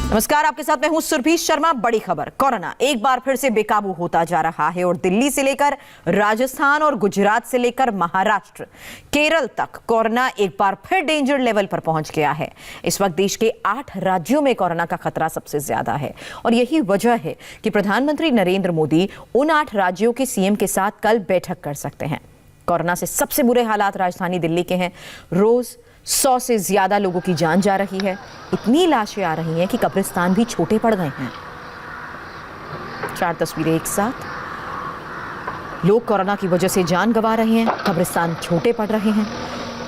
नमस्कार, आपके साथ मैं हूं सुरभि शर्मा। बड़ी खबर, कोरोना एक बार फिर से बेकाबू होता जा रहा है और दिल्ली से लेकर राजस्थान और गुजरात से लेकर महाराष्ट्र, केरल तक कोरोना एक बार फिर डेंजर लेवल पर पहुंच गया है। इस वक्त देश के 8 राज्यों में कोरोना का खतरा सबसे ज्यादा है और यही वजह है कि प्रधानमंत्री नरेंद्र मोदी उन 8 राज्यों के सीएम के साथ कल बैठक कर सकते हैं। कोरोना से सबसे बुरे हालात राजधानी दिल्ली के हैं। रोज 100 से ज्यादा लोगों की जान जा रही है। इतनी लाशें आ रही हैं कि कब्रिस्तान भी छोटे पड़ गए हैं। 4 तस्वीरें एक साथ। लोग कोरोना की वजह से जान गंवा रहे हैं, कब्रिस्तान छोटे पड़ रहे हैं।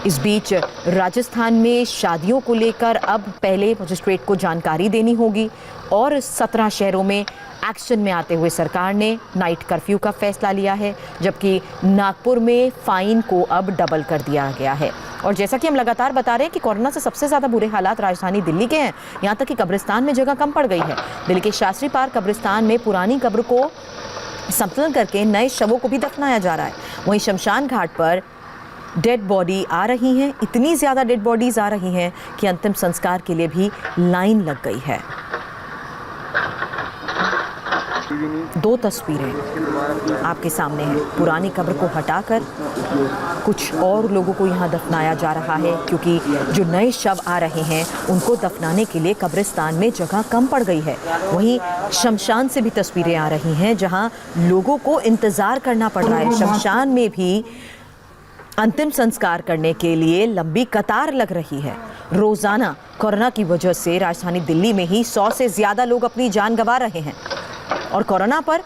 इस बीच राजस्थान में शादियों को लेकर अब पहले मजिस्ट्रेट को जानकारी देनी होगी और 17 शहरों में एक्शन में आते हुए सरकार ने नाइट कर्फ्यू का फैसला लिया है, जबकि नागपुर में फाइन को अब डबल कर दिया गया है। और जैसा कि हम लगातार बता रहे हैं कि कोरोना से सबसे ज्यादा बुरे हालात राजधानी दिल्ली के हैं। यहां तक कि कब्रिस्तान में जगह कम पड़ गई है। दिल्ली के शास्त्री पार्क कब्रिस्तान में पुरानी कब्र को संतुलन करके नए शवों को भी दफनाया जा रहा है। वहीं शमशान घाट पर डेड बॉडी आ रही हैं। इतनी ज्यादा डेड बॉडीज आ रही हैं कि अंतिम संस्कार के लिए भी लाइन लग गई है। 2 तस्वीरें आपके सामने हैं। पुरानी कब्र को हटाकर कुछ और लोगों को यहाँ दफनाया जा रहा है, क्योंकि जो नए शव आ रहे हैं उनको दफनाने के लिए कब्रिस्तान में जगह कम पड़ गई है। वहीं शमशान से भी तस्वीरें आ रही हैं, जहाँ लोगों को इंतजार करना पड़ रहा है। शमशान में भी अंतिम संस्कार करने के लिए लंबी कतार लग रही है। रोजाना कोरोना की वजह से राजधानी दिल्ली में ही 100 से ज्यादा लोग अपनी जान गंवा रहे हैं। और कोरोना पर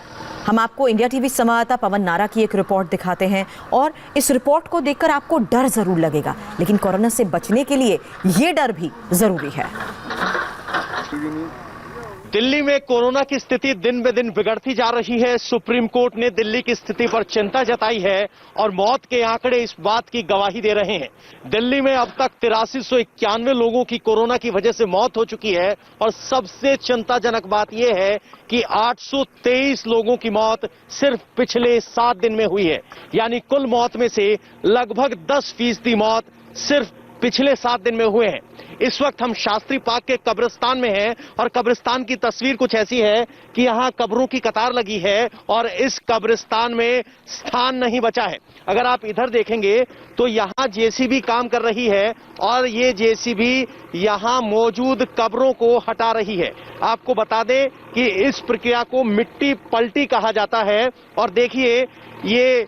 हम आपको इंडिया टीवी संवाददाता पवन नारा की एक रिपोर्ट दिखाते हैं और इस रिपोर्ट को देखकर आपको डर जरूर लगेगा, लेकिन कोरोना से बचने के लिए ये डर भी जरूरी है। दिल्ली में कोरोना की स्थिति दिन ब दिन बिगड़ती जा रही है। सुप्रीम कोर्ट ने दिल्ली की स्थिति पर चिंता जताई है और मौत के आंकड़े इस बात की गवाही दे रहे हैं। दिल्ली में अब तक 8391 लोगों की कोरोना की वजह से मौत हो चुकी है और सबसे चिंताजनक बात यह है कि 823 लोगों की मौत सिर्फ पिछले 7 दिन में हुई है। यानी कुल मौत में से लगभग 10% मौत सिर्फ पिछले 7 दिन में हुए हैं। इस वक्त हम शास्त्री पार्क के कब्रिस्तान में हैं और कब्रिस्तान की तस्वीर कुछ ऐसी है कि यहाँ कब्रों की कतार लगी है और इस कब्रिस्तान में स्थान नहीं बचा है। अगर आप इधर देखेंगे तो यहाँ जेसीबी काम कर रही है और ये जेसीबी यहाँ मौजूद कब्रों को हटा रही है। आपको बता दें कि इस प्रक्रिया को मिट्टी पलटी कहा जाता है। और देखिए, ये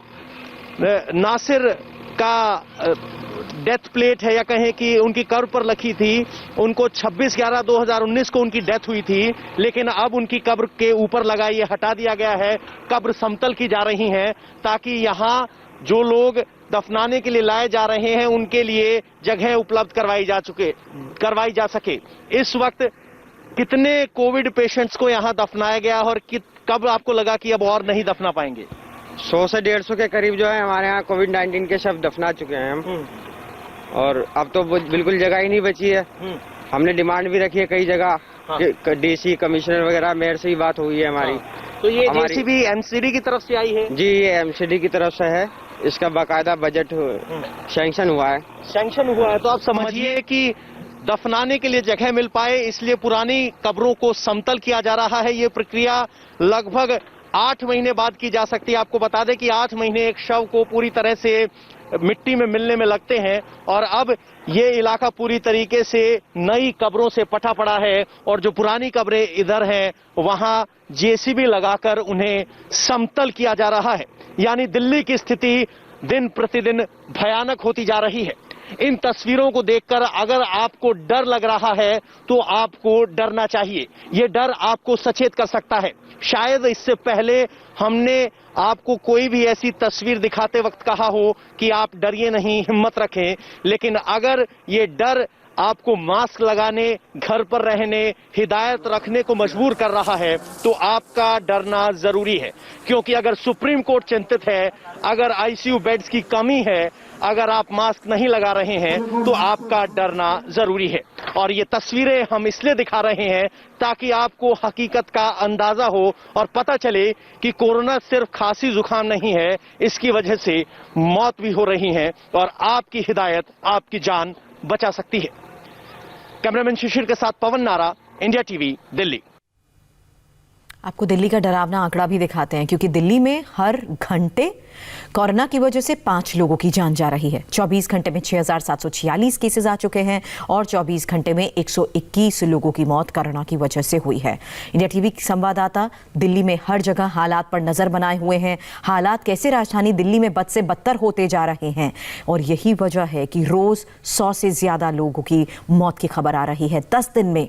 नासिर का डेथ प्लेट है, या कहें कि उनकी कब्र पर लिखी थी। उनको 26/11/2019 को उनकी डेथ हुई थी, लेकिन अब उनकी कब्र के ऊपर लगा ये हटा दिया गया है। कब्र समतल की जा रही है ताकि यहाँ जो लोग दफनाने के लिए लाए जा रहे हैं उनके लिए जगह उपलब्ध करवाई जा सके। इस वक्त कितने कोविड पेशेंट्स को यहाँ दफनाया गया और कब आपको लगा कि अब और नहीं दफना पाएंगे? 100 से 150 के करीब जो है हमारे यहाँ कोविड-19 के शव दफना चुके हैं हम। और अब तो बिल्कुल जगह ही नहीं बची है। हमने डिमांड भी रखी है कई जगह। हाँ। डीसी कमिश्नर वगैरह मेयर से ही बात हुई है हमारी। हाँ। तो ये जेसीबी एमसीडी की तरफ से आई है? जी, ये एमसीडी की तरफ से है। इसका बाकायदा बजट सैंक्शन हुआ है। तो आप समझिए कि दफनाने के लिए जगह मिल पाए, इसलिए पुरानी कब्रों को समतल किया जा रहा है। ये प्रक्रिया लगभग 8 महीने बाद की जा सकती है। आपको बता दें कि 8 महीने एक शव को पूरी तरह से मिट्टी में मिलने में लगते हैं और अब ये इलाका पूरी तरीके से नई कब्रों से पटा पड़ा है और जो पुरानी कब्रें इधर हैं वहां जेसीबी लगाकर उन्हें समतल किया जा रहा है। यानी दिल्ली की स्थिति दिन प्रतिदिन भयानक होती जा रही है। इन तस्वीरों को देखकर अगर आपको डर लग रहा है तो आपको डरना चाहिए। ये डर आपको सचेत कर सकता है। शायद इससे पहले हमने आपको कोई भी ऐसी तस्वीर दिखाते वक्त कहा हो कि आप डरिए नहीं, हिम्मत रखें, लेकिन अगर ये डर आपको मास्क लगाने, घर पर रहने, हिदायत रखने को मजबूर कर रहा है तो आपका डरना जरूरी है। क्योंकि अगर सुप्रीम कोर्ट चिंतित है, अगर आईसीयू बेड्स की कमी है, अगर आप मास्क नहीं लगा रहे हैं तो आपका डरना जरूरी है। और ये तस्वीरें हम इसलिए दिखा रहे हैं ताकि आपको हकीकत का अंदाजा हो और पता चले कि कोरोना सिर्फ खांसी जुकाम नहीं है, इसकी वजह से मौत भी हो रही है और आपकी हिदायत आपकी जान बचा सकती है। कैमरामैन शिशिर के साथ पवन नारा, इंडिया टीवी, दिल्ली। आपको दिल्ली का डरावना आंकड़ा भी दिखाते हैं, क्योंकि दिल्ली में हर घंटे कोरोना की वजह से 5 लोगों की जान जा रही है। 24 घंटे में 6,746 केसेस आ चुके हैं और 24 घंटे में 121 लोगों की मौत कोरोना की वजह से हुई है। इंडिया टीवी के संवाददाता दिल्ली में हर जगह हालात पर नजर बनाए हुए हैं। हालात कैसे राजधानी दिल्ली में बद से बदतर होते जा रहे हैं, और यही वजह है कि रोज 100 से ज्यादा लोगों की मौत की खबर आ रही है। 10 दिन में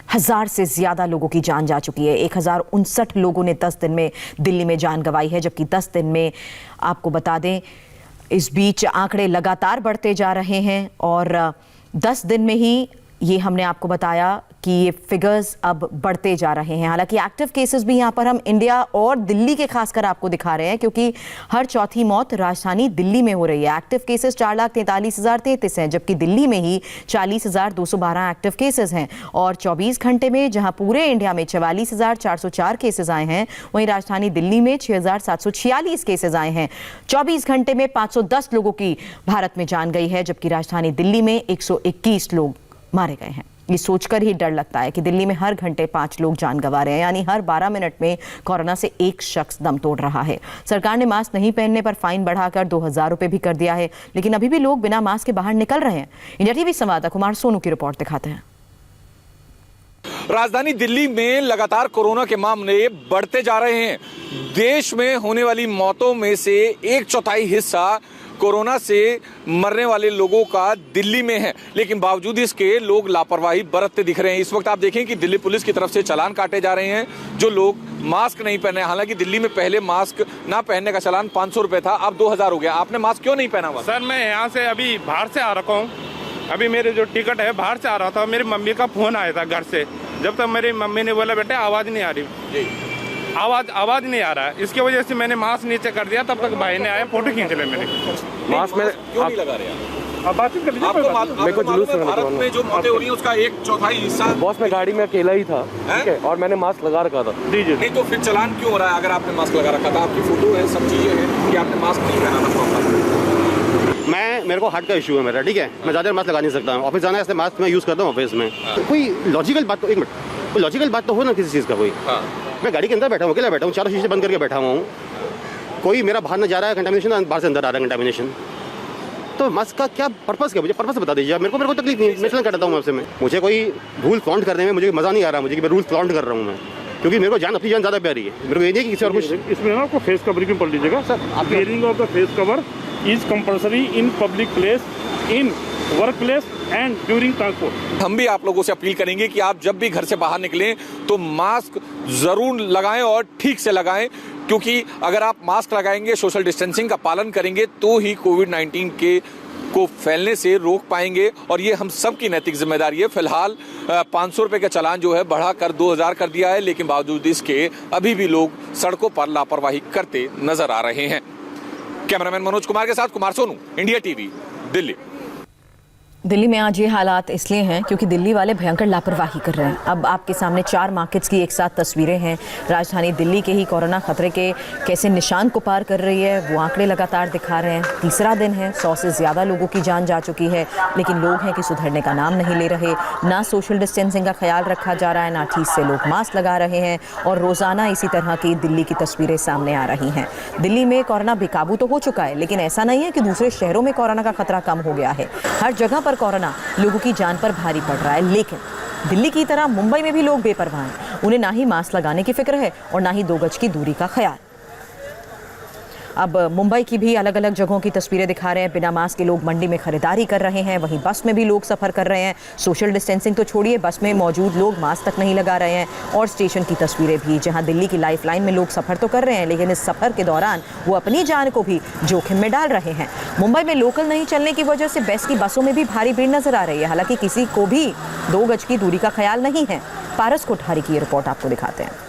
1000 से ज्यादा लोगों की जान जा चुकी है। 1059 लोगों ने 10 दिन में दिल्ली में जान गंवाई है, जबकि 10 दिन में आपको बता दें इस बीच आंकड़े लगातार बढ़ते जा रहे हैं और 10 दिन में ही ये हमने आपको बताया कि ये फिगर्स अब बढ़ते जा रहे हैं। हालांकि एक्टिव केसेस भी यहाँ पर हम इंडिया और दिल्ली के खासकर आपको दिखा रहे हैं, क्योंकि हर चौथी मौत राजधानी दिल्ली में हो रही है। एक्टिव केसेस 4,43,033 हैं, जबकि दिल्ली में ही 40,212 एक्टिव केसेस हैं। और 24 घंटे में जहां पूरे इंडिया में 44,404 केसेस आए हैं, वहीं राजधानी दिल्ली में 6,746 केसेस आए हैं। 24 घंटे में 510 लोगों की भारत में जान गई है, जबकि राजधानी दिल्ली में 121 लोग मारे गए हैं। ये सोचकर ही डर लगता है कि दिल्ली में हर घंटे 5 लोग जान गंवा रहे हैं, यानी हर 12 मिनट में कोरोना से एक शख्स दम तोड़ रहा है। सरकार ने मास्क नहीं पहनने पर फाइन बढ़ाकर 2,000 रुपए भी कर दिया है, लेकिन अभी भी लोग बिना मास्क के बाहर निकल रहे हैं। इंडिया टीवी संवाददाता कुमार सोनू की रिपोर्ट दिखाते हैं। राजधानी दिल्ली में लगातार कोरोना के मामले बढ़ते जा रहे हैं। देश में होने वाली मौतों में से 1/4 हिस्सा कोरोना से मरने वाले लोगों का दिल्ली में है, लेकिन बावजूद इसके लोग लापरवाही बरतते दिख रहे हैं। इस वक्त आप देखें कि दिल्ली पुलिस की तरफ से चालान काटे जा रहे हैं जो लोग मास्क नहीं पहने। हालांकि दिल्ली में पहले मास्क ना पहनने का चालान 500 रुपए था, अब 2,000 हो गया। आपने मास्क क्यों नहीं पहना हुआ? सर मैं यहाँ से अभी बाहर से आ रखा हूँ। अभी मेरे जो टिकट है बाहर से आ रहा था, मेरी मम्मी का फोन आया था घर से। जब तक मेरी मम्मी ने बोला बेटा आवाज नहीं आ रही, आवाज नहीं आ रहा है, इसकी वजह से मैंने मास्क नीचे कर दिया। तब तक भाई ने आया फोटो खींच ले मेरे। मास्क में क्यों नहीं लगा रहे हैं? अब बातचीत कर लीजिए। मेरे को जुलूस भारत में जो मौतें हो रही हैं उसका 1/4 हिस्सा। बॉस मैं गाड़ी में अकेला ही था, ठीक है, और मैंने मास्क लगा रखा था। दीजिए। नहीं तो फिर चालान क्यों हो रहा है? अगर आपने मास्क लगा रखा था, आपकी फोटो है, सब चीजें हैं कि आपने मास्क नहीं पहना था प्रॉपर। मेरे को हार्ट का इशू है मेरा, ठीक है, मैं ज़्यादा मास्क लगा नहीं सकता। ऑफिस जाना है इसलिए मास्क मैं यूज़ करता हूँ ऑफिस में। कोई लॉजिकल बात तो, एक मिनट, कोई लॉजिकल बात तो हो ना किसी चीज़ का। कोई मैं गाड़ी के अंदर बैठा हूँ, अकेला बैठा हूँ, चारों शीशे बंद करके बैठा हुआ हूँ। कोई मेरा बाहर न जा रहा है कंटामिनेशन, बाहर से अंदर आ रहा है कंटामिनेशन। तो मास्क का क्या पर्पस, क्या मुझे पर्पस बता दीजिए। मेरे को तकलीफ नहीं, मैं चलन करता हूँ आपसे। मुझे कोई रूल फ्लॉन्ट करने में मुझे मज़ा नहीं आ रहा मुझे कि मैं रूल फ्लॉन्ट कर रहा हूँ मैं, क्योंकि मेरे को जान, अपनी जान ज़्यादा प्यारी है। मेरे को ये नहीं कि किसी और कुछ। इसमें ना आपको फेस कवर भी पढ़ लीजिएगा sir. Wearing of the face cover is compulsory in public place, in work place and during transport. हम भी आप लोगों से अपील करेंगे कि आप जब भी घर से बाहर निकलें तो मास्क जरूर लगाएं और ठीक से लगाएं, क्योंकि अगर आप मास्क लगाएंगे, सोशल डिस्टेंसिंग का पालन करेंगे, तो ही कोविड-19 के को फैलने से रोक पाएंगे। और ये हम सब की नैतिक जिम्मेदारी है। फिलहाल 500 रुपए का चालान जो है बढ़ाकर 2,000 कर दिया है, लेकिन बावजूद इसके अभी भी लोग सड़कों पर लापरवाही करते नजर आ रहे हैं। कैमरामैन मनोज कुमार के साथ कुमार सोनू, इंडिया टीवी, दिल्ली। दिल्ली में आज ये हालात इसलिए हैं क्योंकि दिल्ली वाले भयंकर लापरवाही कर रहे हैं। अब आपके सामने 4 मार्केट्स की एक साथ तस्वीरें हैं। राजधानी दिल्ली के ही कोरोना खतरे के कैसे निशान को पार कर रही है, वो आंकड़े लगातार दिखा रहे हैं। तीसरा दिन है, 100 से ज़्यादा लोगों की जान जा चुकी है, लेकिन लोग हैं कि सुधरने का नाम नहीं ले रहे। ना सोशल डिस्टेंसिंग का ख्याल रखा जा रहा है, ना ठीक से लोग मास्क लगा रहे हैं, और रोज़ाना इसी तरह की दिल्ली की तस्वीरें सामने आ रही हैं। दिल्ली में कोरोना बेकाबू तो हो चुका है, लेकिन ऐसा नहीं है कि दूसरे शहरों में कोरोना का खतरा कम हो गया है। हर जगह पर कोरोना लोगों की जान पर भारी पड़ रहा है, लेकिन दिल्ली की तरह मुंबई में भी लोग बेपरवाह हैं। उन्हें ना ही मास्क लगाने की फिक्र है और ना ही 2 गज की दूरी का ख्याल। अब मुंबई की भी अलग अलग जगहों की तस्वीरें दिखा रहे हैं। बिना मास्क के लोग मंडी में खरीदारी कर रहे हैं, वहीं बस में भी लोग सफ़र कर रहे हैं। सोशल डिस्टेंसिंग तो छोड़िए, बस में मौजूद लोग मास्क तक नहीं लगा रहे हैं। और स्टेशन की तस्वीरें भी, जहां दिल्ली की लाइफलाइन में लोग सफ़र तो कर रहे हैं, लेकिन इस सफ़र के दौरान वो अपनी जान को भी जोखिम में डाल रहे हैं। मुंबई में लोकल नहीं चलने की वजह से बेस्ट की बसों में भी भारी भीड़ नजर आ रही है। हालांकि किसी को भी 2 गज की दूरी का ख्याल नहीं है। पारस कोठारी की रिपोर्ट आपको दिखाते हैं।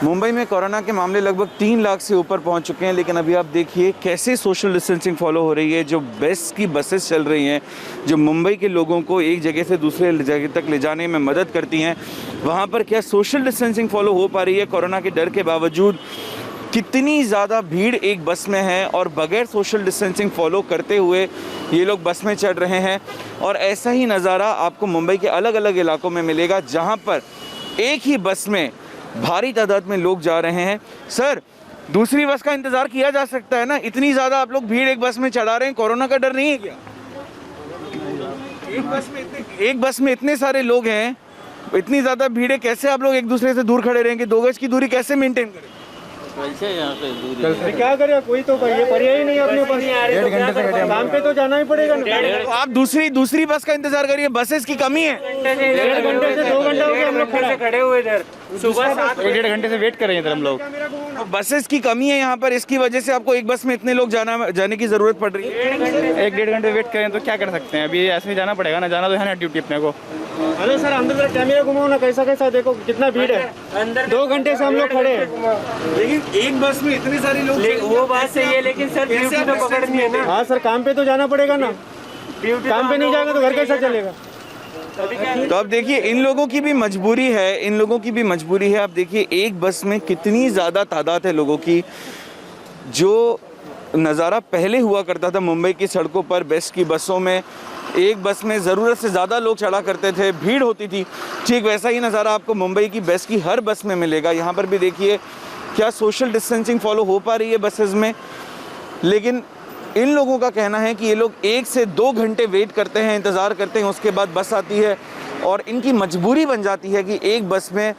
मुंबई में कोरोना के मामले लगभग 3 लाख से ऊपर पहुंच चुके हैं, लेकिन अभी आप देखिए कैसे सोशल डिस्टेंसिंग फॉलो हो रही है। जो बेस्ट की बसेस चल रही हैं, जो मुंबई के लोगों को एक जगह से दूसरे जगह तक ले जाने में मदद करती हैं, वहां पर क्या सोशल डिस्टेंसिंग फॉलो हो पा रही है? कोरोना के डर के बावजूद कितनी ज़्यादा भीड़ एक बस में है और बगैर सोशल डिस्टेंसिंग फॉलो करते हुए ये लोग बस में चढ़ रहे हैं। और ऐसा ही नज़ारा आपको मुंबई के अलग अलग इलाकों में मिलेगा जहां पर एक ही बस में भारी तादाद में लोग जा रहे हैं। सर, दूसरी बस का इंतज़ार किया जा सकता है ना? इतनी ज़्यादा आप लोग भीड़ एक बस में चढ़ा रहे हैं, कोरोना का डर नहीं है क्या? एक बस में इतने सारे लोग हैं, इतनी ज़्यादा भीड़ है, कैसे आप लोग एक दूसरे से दूर खड़े रहेंगे? 2 गज की दूरी कैसे मेंटेन करें? क्या करें, कोई तो ये पर्याय ही नहीं है अपने पास। 1.5 घंटे से खड़े, काम पे तो जाना ही पड़ेगा ना। तो आप दूसरी बस का इंतजार करिए, बसेस की कमी है। 1.5 घंटे से 2 घंटे हो गए हम लोग खड़े हुए इधर। सुबह 1.5 घंटे से वेट कर रहे हैं इधर हम लोग। तो बसेस की कमी है यहाँ पर, इसकी वजह से आपको एक बस में इतने लोग जाने की जरूरत पड़ रही है। 1-1.5 घंटे वेट करें तो क्या कर सकते हैं, अभी ऐसे ही जाना पड़ेगा ना, जाना तो है ना ड्यूटी अपने को। हेलो सर, अंदर जरा कैमरा घुमाओ ना, कैसा देखो कितना भीड़ है। अंदर 2 घंटे से हम लोग खड़े हैं, लेकिन एक बस में इतने सारे लोग। वो बात सही है, लेकिन सर ड्यूटी तो पकड़नी है ना। हाँ सर, काम पे तो जाना पड़ेगा ना, काम पे नहीं जाएगा तो घर कैसा चलेगा। तो अब देखिए इन लोगों की भी मजबूरी है, आप देखिए एक बस में कितनी ज़्यादा तादाद है लोगों की। जो नज़ारा पहले हुआ करता था मुंबई की सड़कों पर बेस्ट की बसों में, एक बस में ज़रूरत से ज़्यादा लोग चढ़ा करते थे, भीड़ होती थी, ठीक वैसा ही नज़ारा आपको मुंबई की बेस्ट की हर बस में मिलेगा। यहाँ पर भी देखिए क्या सोशल डिस्टेंसिंग फॉलो हो पा रही है बसेस में, लेकिन इन लोगों का कहना है कि ये लोग 1 से 2 घंटे वेट करते हैं, इंतज़ार करते हैं, उसके बाद बस आती है और इनकी मजबूरी बन जाती है कि एक बस में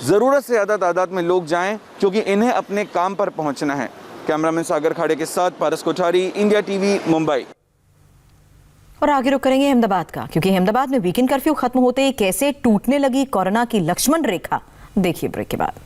ज़रूरत से ज़्यादा तादाद में लोग जाएं क्योंकि इन्हें अपने काम पर पहुंचना है। कैमरामैन सागर खाड़े के साथ पारस कोठारी, इंडिया टीवी, मुंबई। और आगे रुक करेंगे अहमदाबाद का, क्योंकि अहमदाबाद में वीकेंड कर्फ्यू खत्म होते ही कैसे टूटने लगी कोरोना की लक्ष्मण रेखा, देखिए ब्रेक के बाद।